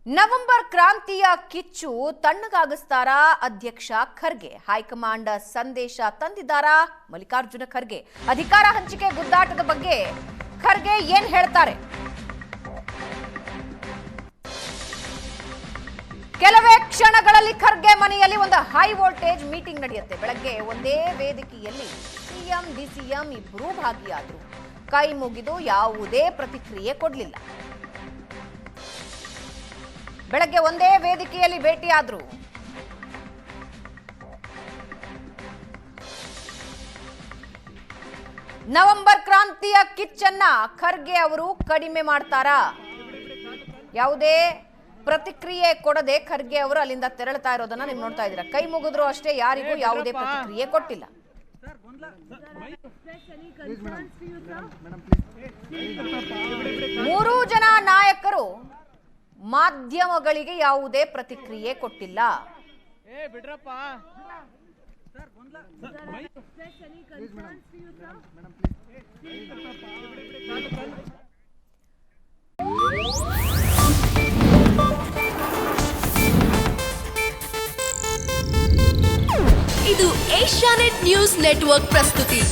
November ಕ್ರಾಂತಿಯ ಕಿಚ್ಚು ತಣ್ಣಗಾಗಿಸ್ತಾರಾ ಅಧ್ಯಕ್ಷ ಖರ್ಗೆ? ಹೈಕಮಾಂಡ್ ಸಂದೇಶ ತಂದಿದ್ದಾರಾ ಮಲ್ಲಿಕಾರ್ಜುನ ಖರ್ಗೆ? ಅಧಿಕಾರ ಹಂಚಿಕೆ ಗುದ್ದಾಟದ ಬಗ್ಗೆ ಖರ್ಗೆ ಏನ್ ಹೇಳ್ತಾರೆ? ಕೆಲವೇ ಕ್ಷಣಗಳಲ್ಲಿ ಖರ್ಗೆ ಮನೆಯಲ್ಲಿ ಒಂದು ಹೈ ವೋಲ್ಟೇಜ್ ಮೀಟಿಂಗ್ ನಡೆಯುತ್ತೆ. ಬೆಳಗ್ಗೆ ಒಂದೇ ವೇದಿಕೆಯಲ್ಲಿ ಸಿಎಂ ಡಿಸಿಎಂ ಇಬ್ಬರೂ ಭಾಗಿಯಾದರು. ಕೈ ಮುಗಿದು ಯಾವುದೇ ಪ್ರತಿಕ್ರಿಯೆ ಕೊಡಲಿಲ್ಲ. ಬೆಳಗ್ಗೆ ಒಂದೇ ವೇದಿಕೆಯಲ್ಲಿ ಭೇಟಿಯಾದ್ರು. ನವೆಂಬರ್ ಕ್ರಾಂತಿಯ ಕಿಚ್ಚನ್ನ ಖರ್ಗೆ ಅವರು ಕಡಿಮೆ ಮಾಡ್ತಾರಾ? ಯಾವುದೇ ಪ್ರತಿಕ್ರಿಯೆ ಕೊಡದೆ ಖರ್ಗೆ ಅವರು ಅಲ್ಲಿಂದ ತೆರಳುತ್ತಾ ಇರೋದನ್ನ ನೀವು ನೋಡ್ತಾ ಇದ್ದೀರಾ. ಕೈ ಮುಗಿದ್ರು ಅಷ್ಟೇ, ಯಾರಿಗೂ ಯಾವುದೇ ಪ್ರತಿಕ್ರಿಯೆ ಕೊಟ್ಟಿಲ್ಲ. ಮೂರೂ ಜನ ನಾಯಕರು ಮಾಧ್ಯಮಗಳಿಗೆ ಯಾವುದೇ ಪ್ರತಿಕ್ರಿಯೆ ಕೊಟ್ಟಿಲ್ಲ. ಇದು ಏಷ್ಯಾನೆಟ್ ನ್ಯೂಸ್ ನೆಟ್ವರ್ಕ್ ಪ್ರಸ್ತುತಿ.